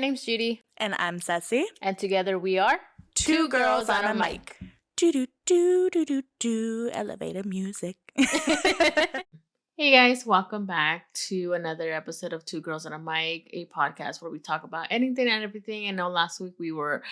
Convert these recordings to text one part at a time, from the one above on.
name's Judy. And I'm Ceci. And together we are Two Girls on a Mic. Do elevator music. Hey guys, welcome back to another episode of Two Girls on a Mic, a podcast where we talk about anything and everything. I know last week we were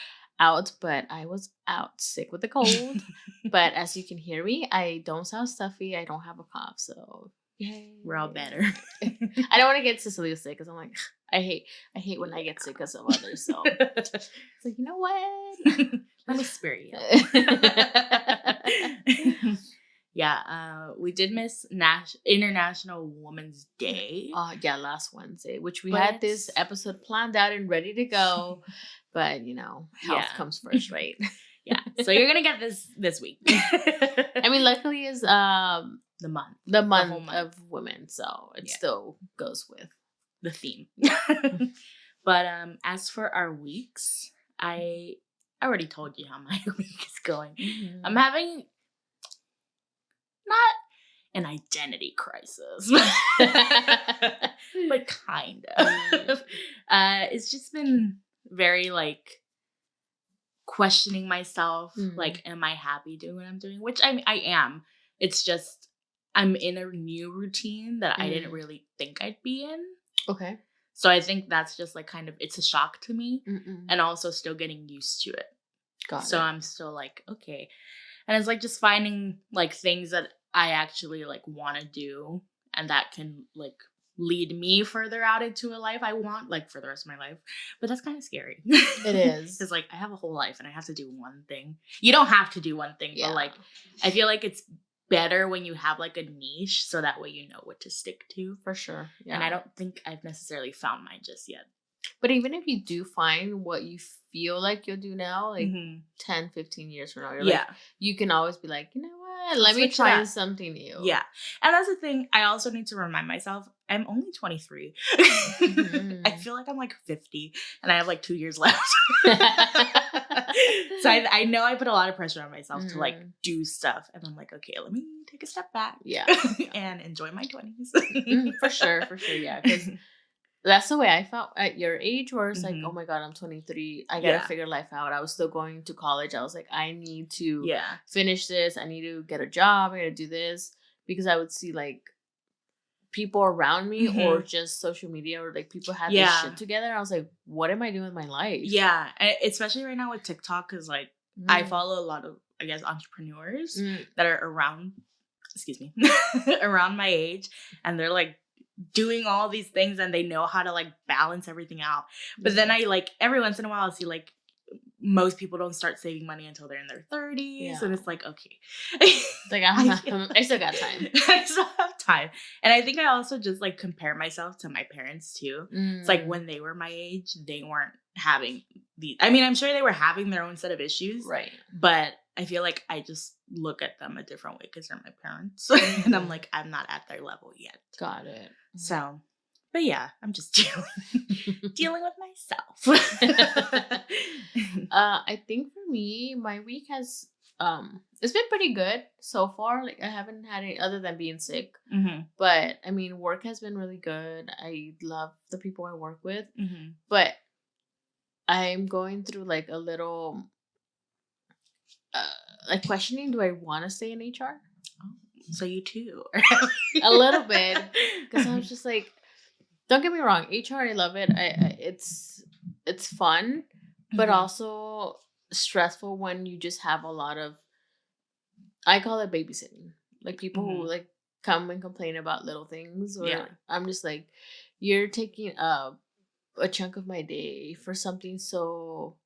out, but I was out sick with a cold. But as you can hear me, I don't sound stuffy. I don't have a cough, so yay. We're all better. I don't want to get Cecilia sick because I'm like, I hate when I get sick because of others. So it's like, you know what? Let me spare you. Yeah, we did miss International Women's Day. Yeah, last Wednesday, which we had this episode planned out and ready to go. But, you know, health comes first, right? Yeah. So you're going to get this week. I mean, luckily is the month of women. So it still goes with the theme. But as for our weeks, I already told you how my week is going. Mm-hmm. I'm having not an identity crisis, but kind of. It's just been very questioning myself. Like, am I happy doing what I'm doing? Which I am. It's just I'm in a new routine that I didn't really think I'd be in. Okay. So I think that's just it's a shock to me, and also still getting used to it. So I'm still okay. And it's just finding things that I actually want to do and that can lead me further out into a life I want for the rest of my life. But that's kind of scary. It is. Because I have a whole life and I have to do one thing. You don't have to do one thing, but I feel it's better when you have a niche so that way you know what to stick to. For sure. Yeah. And I don't think I've necessarily found mine just yet. But even if you do find what you feel like you'll do now, 10, 15 years from now, you can always be you know what? Let me try something new. Yeah. And that's the thing. I also need to remind myself, I'm only 23. I feel like I'm 50 and I have 2 years left. So I know I put a lot of pressure on myself to do stuff. And I'm okay, let me take a step back. Yeah. And enjoy my 20s. For sure. Yeah. Because that's the way I felt at your age, where it's oh my God, I'm 23. I gotta figure life out. I was still going to college. I was I need to finish this. I need to get a job. I gotta do this. Because I would see people around me or just social media or people have this shit together. I was what am I doing with my life? Yeah. And especially right now with TikTok, because I follow a lot of, I guess, entrepreneurs that are around my age, and they're doing all these things and they know how to balance everything out. But then I every once in a while I'll see most people don't start saving money until they're in their 30s, and it's okay. I still got time. I still have time. And I think I also just compare myself to my parents too. It's when they were my age, they weren't having these. I mean, I'm sure they were having their own set of issues, right? But I feel I just look at them a different way because they're my parents, and I'm I'm not at their level yet. Got it. So, but yeah, I'm just dealing with myself. I think for me, my week has it's been pretty good so far. I haven't had any other than being sick. But I mean, work has been really good. I love the people I work with. But I'm going through a little questioning, do I want to stay in HR? Oh, so you too. A little bit, because I was just don't get me wrong, HR, I love it. It's fun, but also stressful when you just have a lot of, I call it babysitting, people who come and complain about little things, or I'm just you're taking a chunk of my day for something so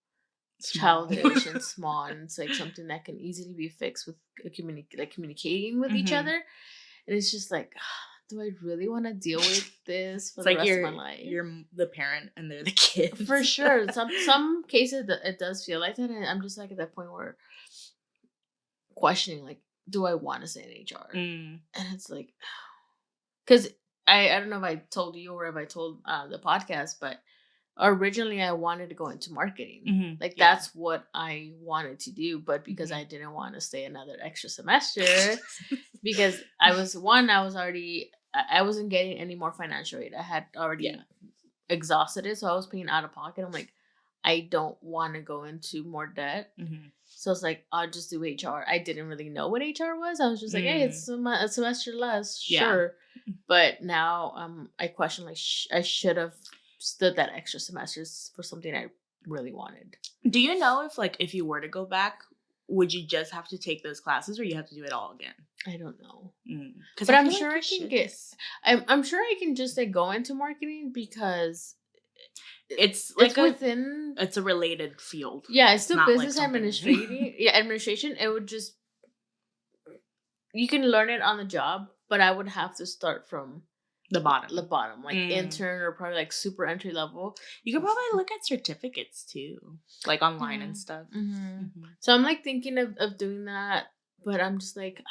childish and small, and it's something that can easily be fixed with communicating with each other, and it's just do I really want to deal with this for the rest of my life? You're the parent and they're the kid. For sure. Some cases it does feel like that, and I'm just at that point where questioning do I want to stay in HR? And it's because I don't know if I told you or if I told the podcast, but originally I wanted to go into marketing. That's what I wanted to do, but because I didn't want to stay another extra semester, because I wasn't getting any more financial aid. I had already exhausted it, so I was paying out of pocket. I'm like, I don't want to go into more debt. So it's like, I'll just do HR. I didn't really know what HR was. I was just like, hey, it's a semester less, sure. But now I question, like, I should have stood that extra semesters for something I really wanted. Do you know if you were to go back, would you just have to take those classes, or you have to do it all again? I don't know. But I'm sure I can get. I'm sure I can just go into marketing because it's like within. It's a related field. Yeah, it's still business administrating. Yeah, administration. It would just. You can learn it on the job, but I would have to start from the bottom, like intern or probably like super entry level. You could probably look at certificates too, like online and stuff. So I'm like thinking of doing that, but I'm just like,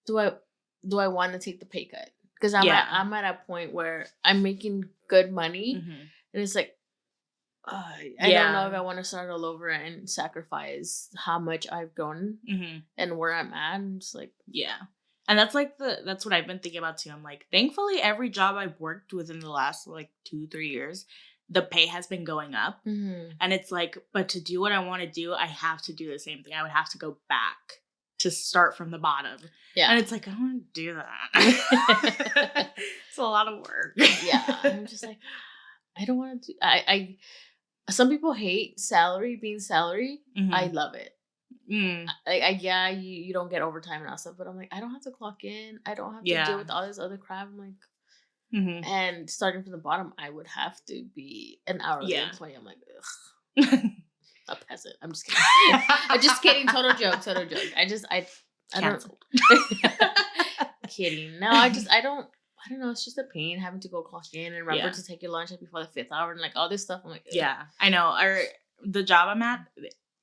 do I want to take the pay cut? Because I'm at a point where I'm making good money, and it's like, I don't know if I want to start all over and sacrifice how much I've grown and where I'm at. I'm just like, and that's what I've been thinking about too. I'm like, thankfully, every job I've worked within the last 2-3 years, the pay has been going up. And it's like, but to do what I want to do, I have to do the same thing. I would have to go back to start from the bottom. Yeah. And it's like, I don't want to do that. It's a lot of work. Yeah. I'm just like, I don't want to do, some people hate being salary. I love it. You don't get overtime and all stuff, but I'm like, I don't have to clock in. I don't have to deal with all this other crap. I'm like, and starting from the bottom, I would have to be an hourly employee. I'm like, ugh. A peasant. I'm just kidding. I'm just kidding. Total joke. I canceled. Kidding. No, I don't know. It's just a pain having to go clock in and remember to take your lunch before the 5th hour and like all this stuff. I'm like, ugh. Yeah, I know. The job I'm at,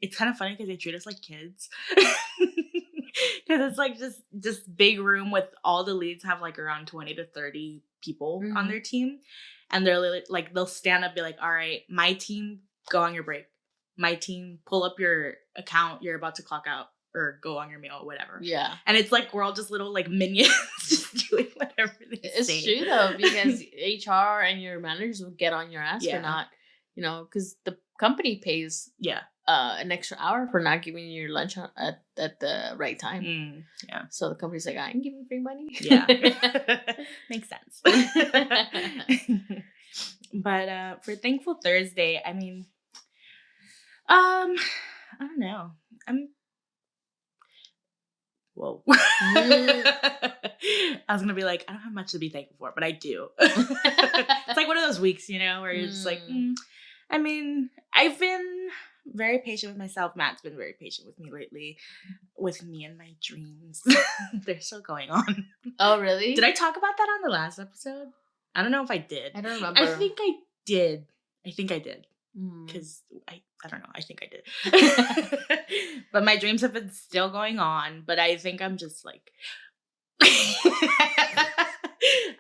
it's kind of funny because they treat us like kids. Because it's like just big room with all the leads have like around 20 to 30 people on their team, and they're like they'll stand up and be like, all right, my team, go on your break. My team, pull up your account. You're about to clock out or go on your meal or whatever. Yeah. And it's like we're all just little like minions just doing whatever they say. It's true though, because HR and your managers will get on your ass for not, because the company pays an extra hour for not giving you your lunch at the right time. So the company's like, I can give you free money. Yeah. Makes sense. But for Thankful Thursday, I mean, I don't know. Whoa. I was gonna be like, I don't have much to be thankful for, but I do. It's like one of those weeks, where you're just like, I mean, I've been very patient with myself. Matt's been very patient with me lately, with me and my dreams. They're still going on. Oh, really? Did I talk about that on the last episode? I don't know if I did. I don't remember. I think I did. Because I don't know. I think I did. But my dreams have been still going on. But I think I'm just like...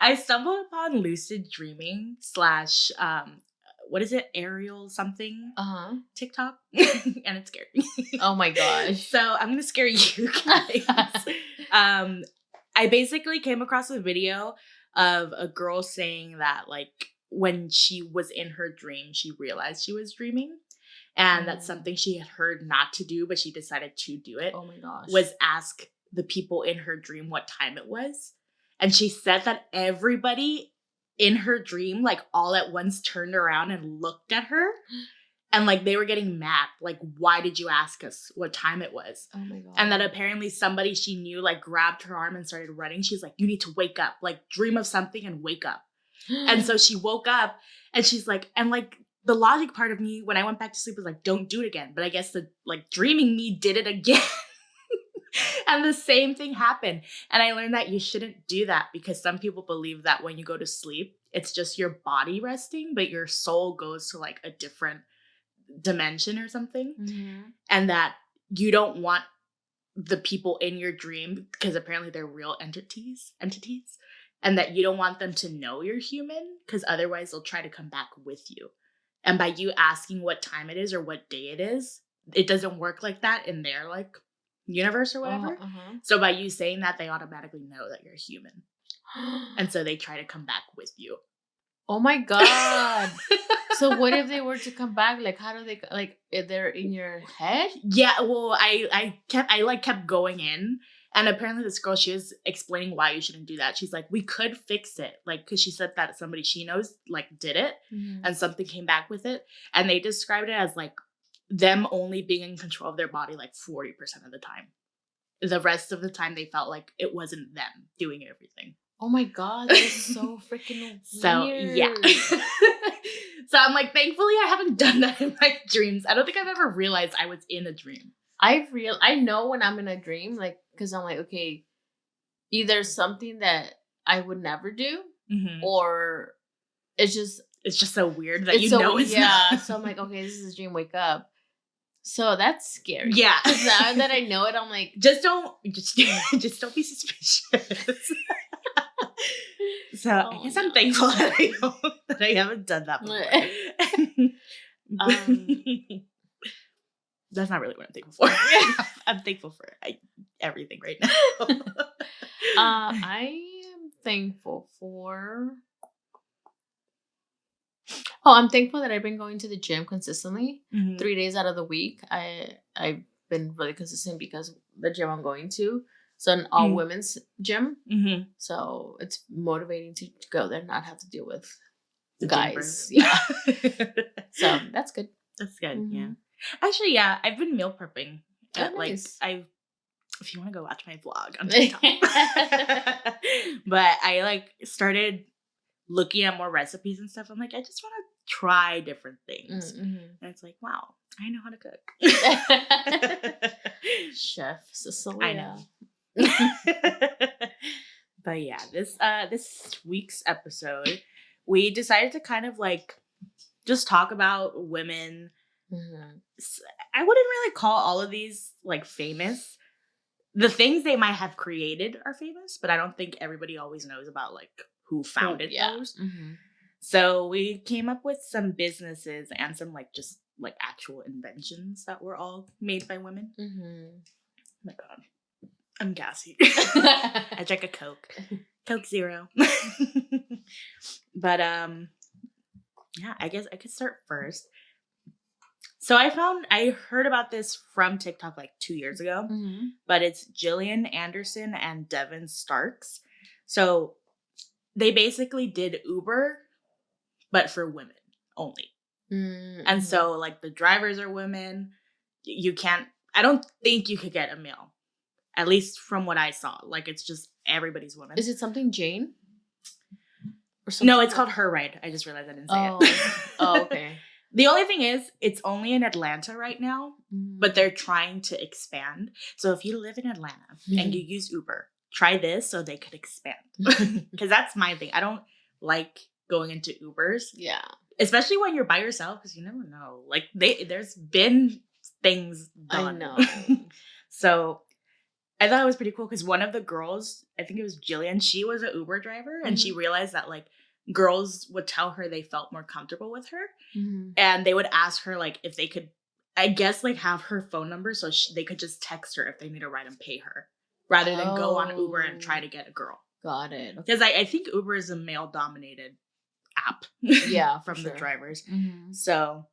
I stumbled upon lucid dreaming / what is it? Aerial something? TikTok. And it scared me. Oh my gosh. So I'm going to scare you guys. I basically came across a video of a girl saying that when she was in her dream, she realized she was dreaming. And that's something she had heard not to do, but she decided to do it. Oh my gosh. Was ask the people in her dream what time it was. And she said that everybody in her dream, all at once turned around and looked at her. And they were getting mad. Why did you ask us what time it was? Oh my God. And that apparently somebody she knew grabbed her arm and started running. She's like, you need to wake up. Dream of something and wake up. And so she woke up and she's like, the logic part of me when I went back to sleep was like, don't do it again. But I guess the dreaming me did it again. And the same thing happened. And I learned that you shouldn't do that because some people believe that when you go to sleep, it's just your body resting, but your soul goes to a different dimension or something. And that you don't want the people in your dream, because apparently they're real entities, and that you don't want them to know you're human because otherwise they'll try to come back with you. And by you asking what time it is or what day it is, it doesn't work like that in their universe or whatever. So by you saying that, they automatically know that you're human. And so they try to come back with you. Oh my god. So what if they were to come back? Like, how do they like? If they're in your head? Yeah. Well, I kept going in, and apparently this girl, she was explaining why you shouldn't do that. She's like, we could fix it, like, because she said that somebody she knows like did it, and something came back with it, and they described it as like them only being in control of their body like 40% of the time. The rest of the time, they felt like it wasn't them doing everything. Oh my god, that is so freaking weird. So yeah. So I'm like, thankfully I haven't done that in my dreams. I don't think I've ever realized I was in a dream. I know when I'm in a dream, like, because I'm like, okay, either something that I would never do, or it's just so weird that it's not. So I'm like, okay, this is a dream. Wake up. So that's scary. Yeah. Now that I know it, I'm like, just don't be suspicious. So I guess I'm thankful that I haven't done that before. That's not really what I'm thankful for. I'm thankful for everything right now. I am thankful for. Oh, I'm thankful that I've been going to the gym consistently 3 days out of the week. I've been really consistent because the gym I'm going to, so an all women's gym. So it's motivating to go there and not have to deal with the guys. Yeah. So that's good. That's good. Yeah. Actually, yeah, I've been meal prepping. Nice. If you want to go watch my vlog on TikTok, but I like started looking at more recipes and stuff. I'm like, I just want to try different things, and it's like, wow, I know how to cook. Chef Cecilia. I know. But yeah, this week's episode, we decided to kind of like just talk about women. I wouldn't really call all of these like famous. The things they might have created are famous, but I don't think everybody always knows about like who founded those. So we came up with some businesses and some like just like actual inventions that were all made by women. Oh my god, I'm gassy. I drank a Coke Zero. But yeah, I guess I could start first. So I heard about this from TikTok like 2 years ago, but it's Jillian Anderson and Devin Starks. So they basically did Uber, but for women only. And so like the drivers are women. I don't think you could get a male, at least from what I saw. Like it's just everybody's woman. Is it something Jane? Or something? No, it's called Her Ride. I just realized I didn't say it. Oh, okay. The only thing is, it's only in Atlanta right now, but they're trying to expand. So if you live in Atlanta and you use Uber, try this so they could expand. Because that's my thing. I don't like going into Ubers. Yeah. Especially when you're by yourself, because you never know. Like, there's been things done. I know. So I thought it was pretty cool because one of the girls, I think it was Jillian, she was an Uber driver, and she realized that, like, girls would tell her they felt more comfortable with her, and they would ask her like if they could, I guess, like have her phone number so they could just text her if they need a ride and pay her rather than go on Uber and try to get a girl. Got it. Because I think Uber is a male dominated app. Yeah, from the drivers. So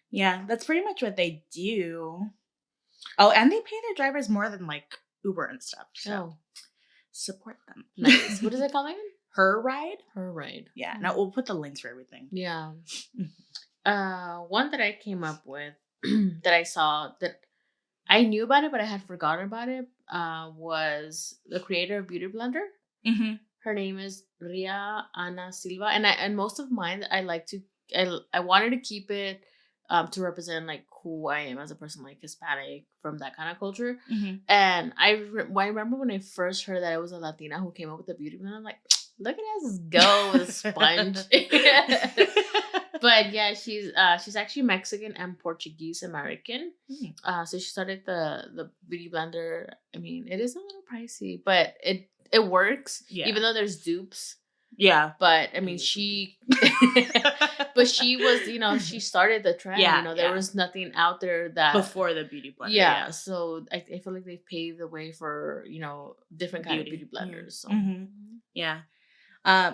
yeah, that's pretty much what they do. Oh, and they pay their drivers more than like Uber and stuff. So support them. Nice. What is it called again? Her Ride? Her Ride. Yeah. Now we'll put the links for everything. Yeah. One that I came up with that I saw that I knew about it, but I had forgotten about it, was the creator of Beauty Blender. Her name is Ria Ana Silva. And most of mine, I wanted to keep it to represent like who I am as a person, like Hispanic from that kind of culture. And I remember when I first heard that it was a Latina who came up with the beauty blender, I'm like, look at us go with a sponge. But yeah, she's actually Mexican and Portuguese American. So she started the beauty blender. I mean, it is a little pricey, but it works. Yeah. Even though there's dupes. Yeah. But I mean, but she was, she started the trend. Yeah, there was nothing out there that before the beauty blender. Yeah. So I feel like they've paved the way for, different kind of beauty blenders. So. Yeah.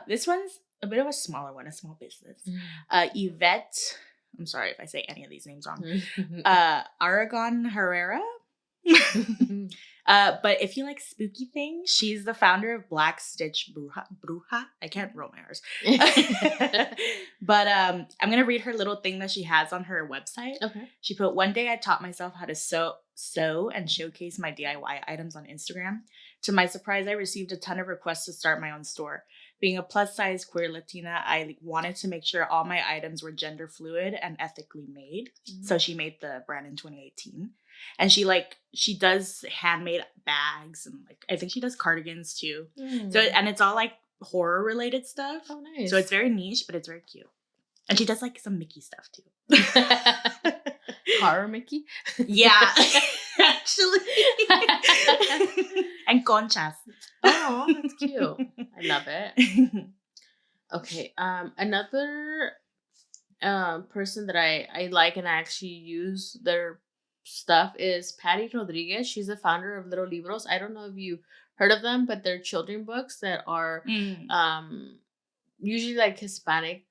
This one's a bit of a smaller one, a small business. Yvette, I'm sorry if I say any of these names wrong. Aragon Herrera. But if you like spooky things, she's the founder of Black Stitch Bruja. I can't roll my R's. But I'm gonna read her little thing that she has on her website. Okay. She put, "One day I taught myself how to sew and showcase my DIY items on Instagram. To my surprise, I received a ton of requests to start my own store. Being a plus-size queer Latina, I wanted to make sure all my items were gender fluid and ethically made. So she made the brand in 2018. And she does handmade bags and like I think she does cardigans too. So and it's all like horror related stuff. Oh, nice. So it's very niche, but it's very cute. And she does like some Mickey stuff too. Horror Mickey? Yeah, actually. And conchas. Oh, that's cute. I love it. Okay. Another person that I like and I actually use their stuff is Patty Rodriguez. She's the founder of Little Libros. I don't know if you heard of them, but they're children books that are usually like Hispanic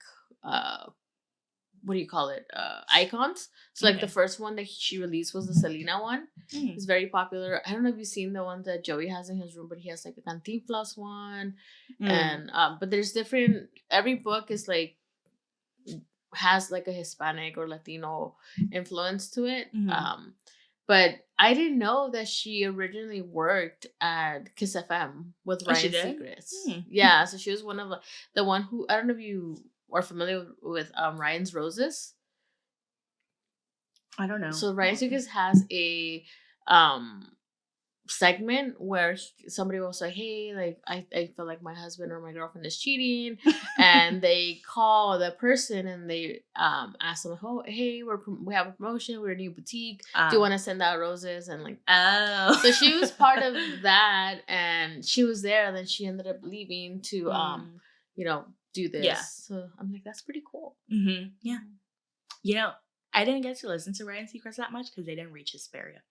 what do you call it? Icons. So like the first one that she released was the Selena one. It's very popular. I don't know if you've seen the one that Joey has in his room, but he has like a Cantinflas one. And but there's different, every book is like has like a Hispanic or Latino influence to it. But I didn't know that she originally worked at Kiss FM with Ryan Seacrest. Yeah, so she was one of the one who, I don't know if you are familiar with Ryan's Roses. I don't know. So Ryan Seacrest has a segment where somebody will say, hey, like I feel like my husband or my girlfriend is cheating, and they call the person and they ask them, oh, hey, we have a promotion, we're a new boutique, do you want to send out roses? And like, oh, so she was part of that, and she was there, and then she ended up leaving to you know, do this. Yeah. So I'm like, that's pretty cool. Yeah. You know, I didn't get to listen to Ryan Seacrest that much because they didn't reach Hesperia.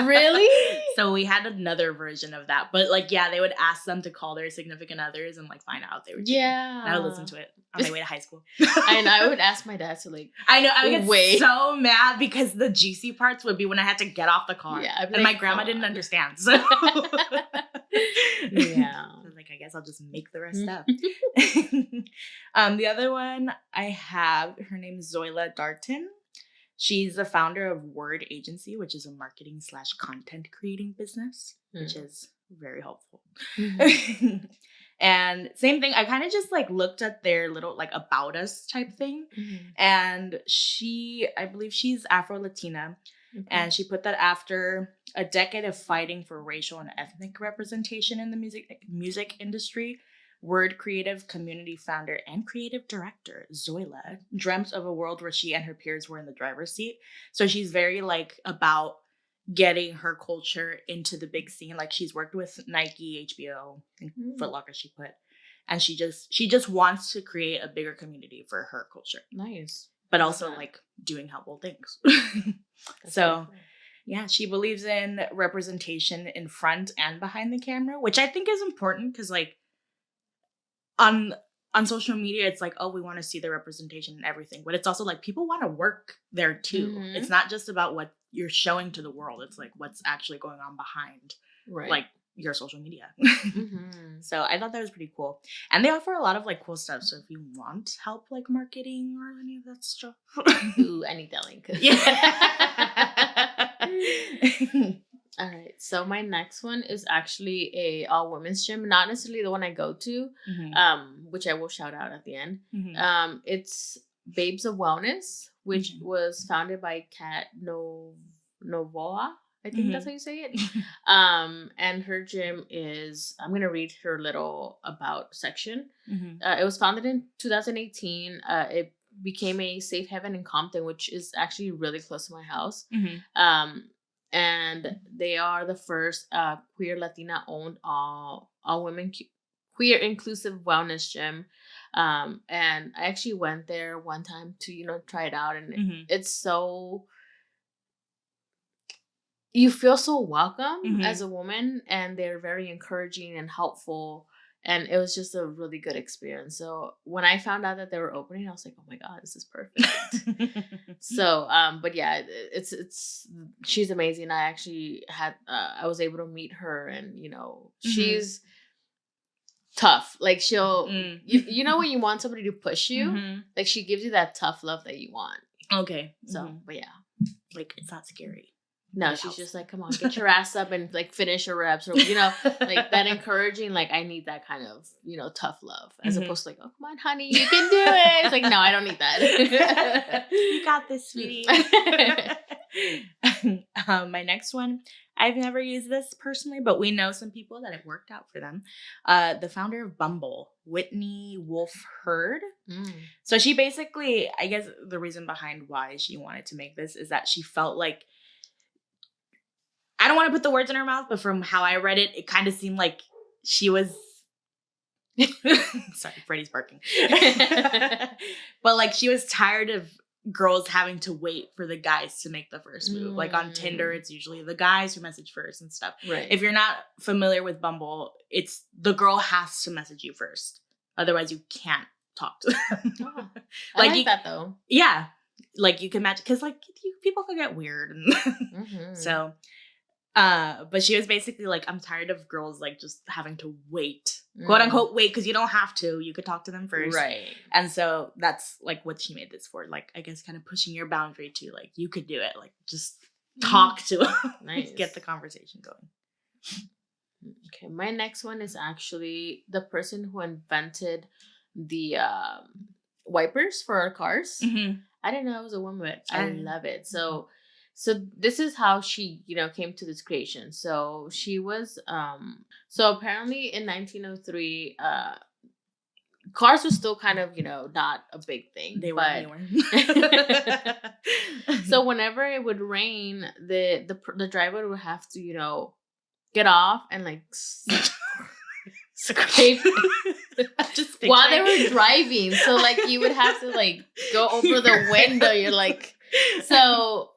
Really? So we had another version of that, but like, yeah, they would ask them to call their significant others and like find out they were cheating. Yeah, and I would listen to it on my way to high school. And I would ask my dad to like, I know, I would get so mad because the juicy parts would be when I had to get off the car. Yeah, and like, my grandma didn't understand. So yeah, I was like, I guess I'll just make the rest up. The other one I have, her name is Zoila Darton. She's the founder of Word Agency, which is a marketing / content creating business, which is very helpful. And same thing, I kind of just like looked at their little like about us type thing. And I believe she's Afro-Latina. And she put that after a decade of fighting for racial and ethnic representation in the music industry, Word creative community founder and creative director Zoila dreamt of a world where she and her peers were in the driver's seat. So she's very like about getting her culture into the big scene. Like she's worked with Nike, HBO, and Foot Locker, she put. And she just wants to create a bigger community for her culture. Nice. But also like doing helpful things. So cool. Yeah, she believes in representation in front and behind the camera, which I think is important because like on social media, it's like, oh, we want to see the representation and everything. But it's also like people want to work there too. It's not just about what you're showing to the world. It's like what's actually going on behind like your social media. So I thought that was pretty cool. And they offer a lot of like cool stuff. So if you want help like marketing or any of that stuff. Ooh, I need that link. Yeah. All right, so my next one is actually a all women's gym, not necessarily the one I go to, which I will shout out at the end. It's Babes of Wellness, which was founded by Kat Novoa. I think that's how you say it. And her gym is, I'm gonna read her little about section. It was founded in 2018. It became a safe haven in Compton, which is actually really close to my house. And they are the first queer Latina owned all women queer inclusive wellness gym. And I actually went there one time to, you know, try it out, and it's so, you feel so welcome as a woman, and they're very encouraging and helpful. And it was just a really good experience. So when I found out that they were opening, I was like, oh my God, this is perfect. So, but yeah, it's she's amazing. I actually had I was able to meet her, and she's tough. Like she'll you know when you want somebody to push you, like she gives you that tough love that you want. Okay. So, but yeah, like it's not scary. No, she's just like, come on, get your ass up and like finish your reps, or like that encouraging. Like I need that kind of tough love, as opposed to like, oh come on, honey, you can do it. It's like, no, I don't need that. You got this, sweetie. My next one, I've never used this personally, but we know some people that it worked out for them. The founder of Bumble, Whitney Wolf Herd. So she basically, I guess the reason behind why she wanted to make this is that she felt like, I don't want to put the words in her mouth, but from how I read it, it kind of seemed like she was sorry, Freddie's barking. But like she was tired of girls having to wait for the guys to make the first move. Like on Tinder, it's usually the guys who message first and stuff. Right. If you're not familiar with Bumble, it's the girl has to message you first. Otherwise, you can't talk to them. Oh, I like that though. Yeah. Like you can match, because like people could get weird. So, but she was basically like, I'm tired of girls like just having to wait, quote unquote, wait, because you don't have to. You could talk to them first. Right. And so that's like what she made this for. Like, I guess kind of pushing your boundary to like, you could do it. Like, just talk to them. Nice. Get the conversation going. Okay. My next one is actually the person who invented the wipers for our cars. I didn't know it was a woman, but I love it. So this is how she, came to this creation. So she was, so apparently in 1903, cars were still kind of, not a big thing. They were. So whenever it would rain, the driver would have to, get off and like scrape while they were driving. So like you would have to like go over the window. You're like, so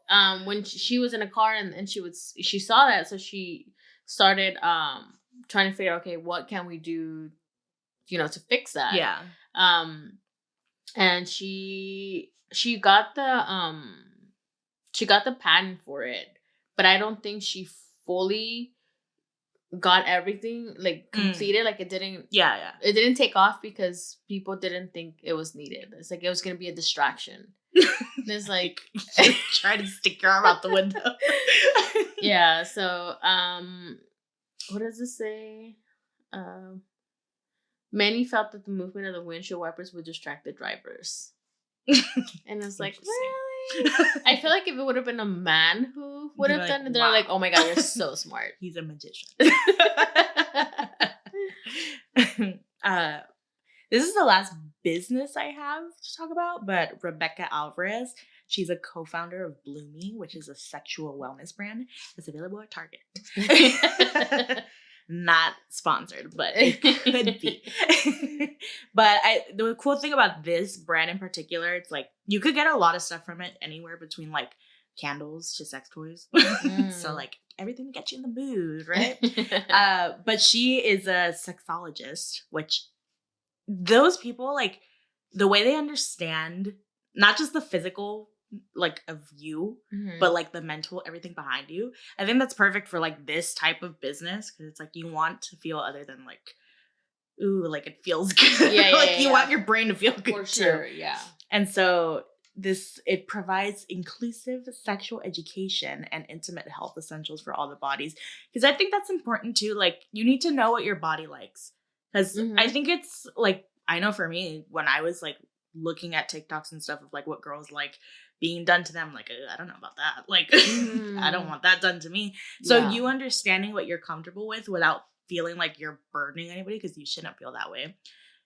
when she was in a car and she saw that, so she started trying to figure out, okay, what can we do, to fix that? Yeah. And she got the patent for it, but I don't think she fully got everything like completed. Like it didn't it didn't take off because people didn't think it was needed. It's like it was gonna be a distraction. There's like try to stick your arm out the window. Yeah, so what does it say? Many felt that the movement of the windshield wipers would distract the drivers. And it's like, really? I feel like if it would have been a man who would have done it, they're like, oh my God, you're so smart. He's a magician. This is the last business I have to talk about, but Rebecca Alvarez, she's a co-founder of Bloomy, which is a sexual wellness brand that's available at Target. Not sponsored, but it could be. But the cool thing about this brand in particular, it's like you could get a lot of stuff from it, anywhere between like candles to sex toys. So like everything to get you in the mood, right? But she is a sexologist, which those people, like the way they understand not just the physical like of you, but like the mental, everything behind you. I think that's perfect for like this type of business, because it's like you want to feel other than like, ooh, like it feels good. Like you want your brain to feel good. For sure, too. Yeah. And so it provides inclusive sexual education and intimate health essentials for all the bodies, because I think that's important too. Like you need to know what your body likes, because I think it's like, I know for me, when I was like looking at TikToks and stuff of like what girls like being done to them, like I don't know about that, like I don't want that done to me. So you understanding what you're comfortable with without feeling like you're burdening anybody, because you shouldn't feel that way.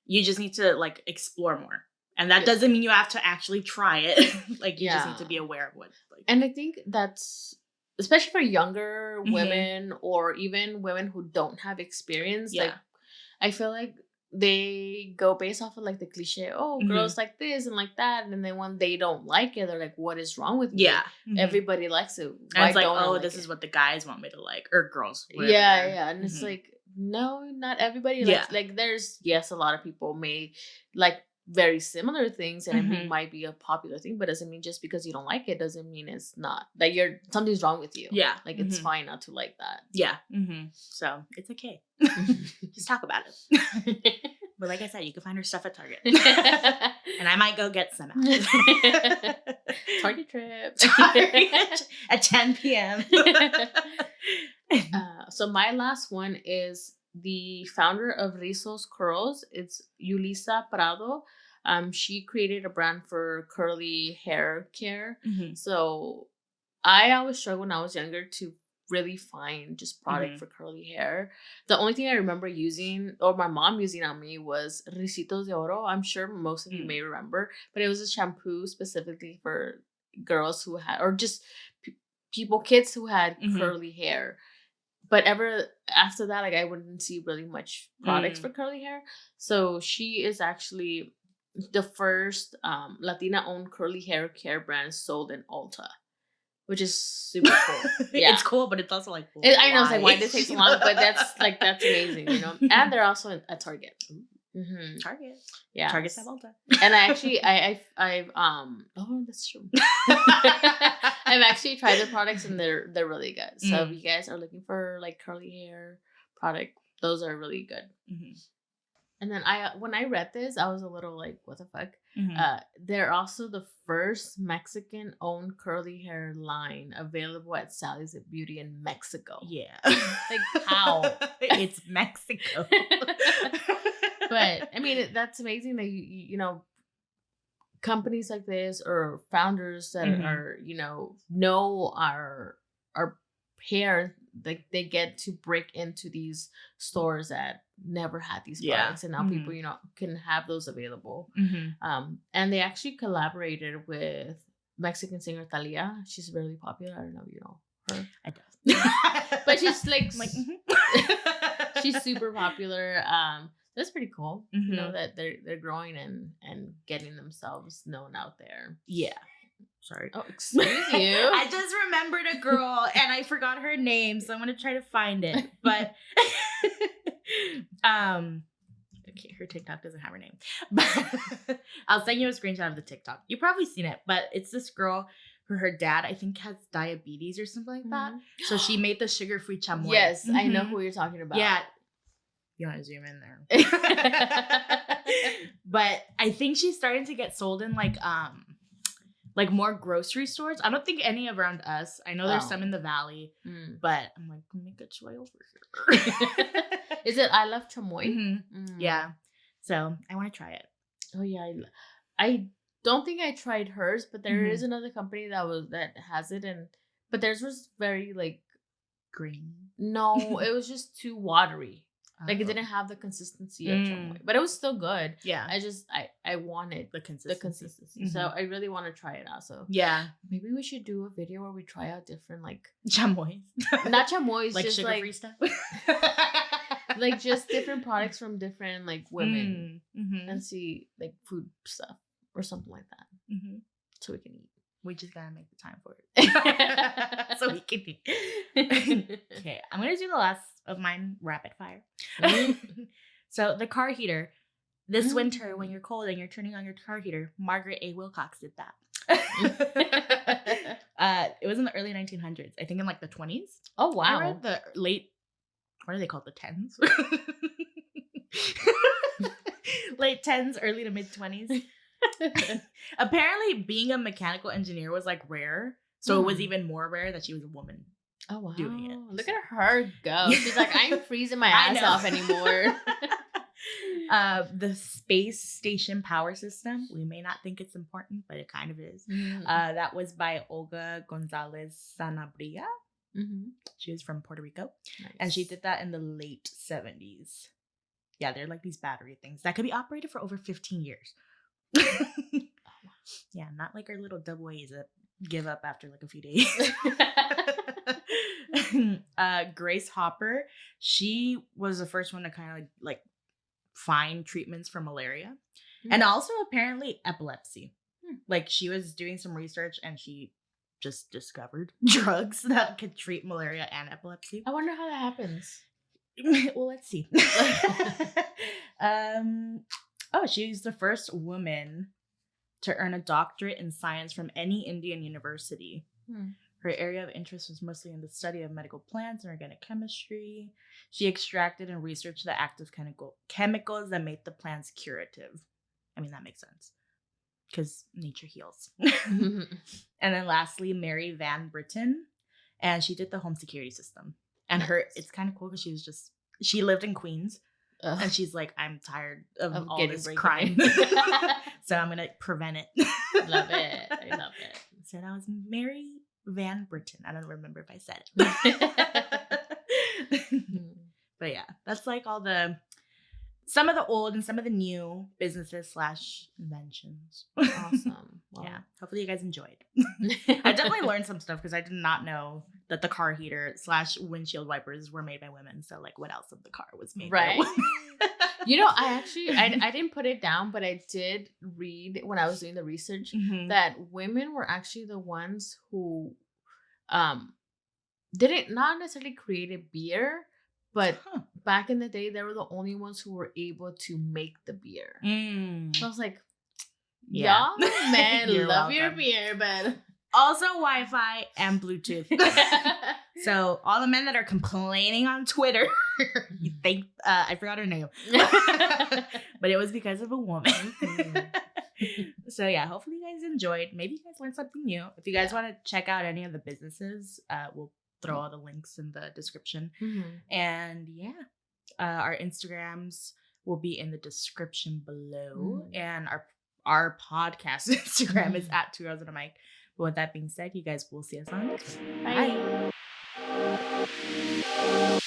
You just need to like explore more, and that doesn't mean you have to actually try it. Like you just need to be aware of what like. And I think that's especially for younger women, or even women who don't have experience. Like I feel like they go based off of like the cliche, girls like this and like that, and then when they don't like it, they're like, what is wrong with me? Everybody likes it. Why and it's like, this is what the guys want me to like, or girls. And it's like, No, not everybody likes. Like, there's a lot of people may like very similar things, and it might be a popular thing, but doesn't mean just because you don't like it doesn't mean it's not that something's wrong with you. Yeah, like it's fine not to like that. Yeah, so it's okay. Just talk about it. But like I said, you can find her stuff at Target, and I might go get some out. Target trip at 10 p.m. So my last one is the founder of Rizos Curls. It's Yulisa Prado. She created a brand for curly hair care. So I always struggled when I was younger to really find just product for curly hair. The only thing I remember using, or my mom using on me, was Ricitos de Oro. I'm sure most of you may remember, but it was a shampoo specifically for girls who had, or just kids who had curly hair. But ever after that, like, I wouldn't see really much products for curly hair. So she is actually the first Latina-owned curly hair care brand sold in Ulta, which is super cool. Yeah, it's cool, but it's also like, I know, it's like, why did it take so long? But that's amazing, you know. And they're also at Target. Target, yeah, Target's at Ulta. And I actually, I've oh, that's true. I've actually tried the products, and they're really good. So if you guys are looking for like curly hair product, those are really good. And then when I read this, I was a little like, what the fuck? They're also the first Mexican-owned curly hair line available at Sally's Beauty in Mexico. Yeah. Like, how? It's Mexico. But I mean, that's amazing that you know, companies like this, or founders that are, you know our hair, like, they get to break into these stores that never had these products, and now people, you know, can have those available. And they actually collaborated with Mexican singer Thalia. She's really popular. I don't know if you know her. I don't. But she's like she's super popular. That's pretty cool. You know, that they're growing and getting themselves known out there. Yeah. Sorry. Oh, excuse you. I just remembered a girl and I forgot her name, so I'm gonna try to find it. But okay, her TikTok doesn't have her name. But I'll send you a screenshot of the TikTok. You've probably seen it, but it's this girl who, her dad, I think, has diabetes or something like that. So she made the sugar-free chamoy. Yes, I know who you're talking about. Yeah. You want to zoom in there? But I think she's starting to get sold in like more grocery stores. I don't think any around us. I know there's some in the valley, but I'm like, make its way over here. Is it I Love Chamoy? Yeah. So I want to try it. Oh yeah, I don't think I tried hers, but there is another company that has it, but theirs was very like green. No, it was just too watery. Like, it didn't have the consistency of chamoy, but it was still good. Yeah. I wanted the consistency. So I really want to try it out. So yeah, maybe we should do a video where we try out different, like, chamoy. Not chamoy, like just sugar-free stuff. Like, just different products from different, like, women, and see, like, food stuff or something like that, so we can eat. We just gotta make the time for it. So we can eat. Okay, I'm gonna do the last of mine rapid fire. So the car heater. This winter, when you're cold and you're turning on your car heater, Margaret A. Wilcox did that. It was in the early 1900s. I think in like the 20s. Oh, wow. I read the late, what are they called? The 10s? Late 10s, early to mid 20s. Apparently, being a mechanical engineer was like rare. So it was even more rare that she was a woman. Oh, wow. Doing it. Look at her go. She's like, I ain't freezing my ass off anymore. The space station power system. We may not think it's important, but it kind of is. That was by Olga Gonzalez Sanabria. She was from Puerto Rico. Nice. And she did that in the late 70s. Yeah, they're like these battery things that could be operated for over 15 years. Yeah, not like our little double A's that give up after like a few days. Grace Hopper, she was the first one to kind of like find treatments for malaria and also apparently epilepsy. Like, she was doing some research and she just discovered drugs that could treat malaria and epilepsy. I wonder how that happens. Well, let's see. She's the first woman to earn a doctorate in science from any Indian university. Her area of interest was mostly in the study of medical plants and organic chemistry. She extracted and researched the active chemicals that made the plants curative. I mean, that makes sense because nature heals. And then lastly, Mary Van Britten, and she did the home security system. And it's kind of cool because she lived in Queens. Ugh. And she's like, I'm tired of all this crime. So I'm going to prevent it. Love it. I love it. So that was Mary Van Britten. I don't remember if I said it. But yeah, that's like some of the old and some of the new businesses / inventions. Awesome. Well, yeah. Hopefully you guys enjoyed. I definitely learned some stuff because I did not know that the car heater / windshield wipers were made by women. So like what else of the car was made by women? You know, I didn't put it down, but I did read when I was doing the research that women were actually the ones who didn't not necessarily create a beer, but back in the day, they were the only ones who were able to make the beer. So I was like, yeah, y'all, man, love your beer, but also Wi-Fi and Bluetooth. So all the men that are complaining on Twitter, you think I forgot her name, but it was because of a woman. So yeah, hopefully you guys enjoyed. Maybe you guys learned something new. If you guys want to check out any of the businesses, we'll throw all the links in the description. And yeah, our Instagrams will be in the description below, and our podcast Instagram is at 2 Girls and a Mic. But with that being said, you guys will see us on next time. Bye.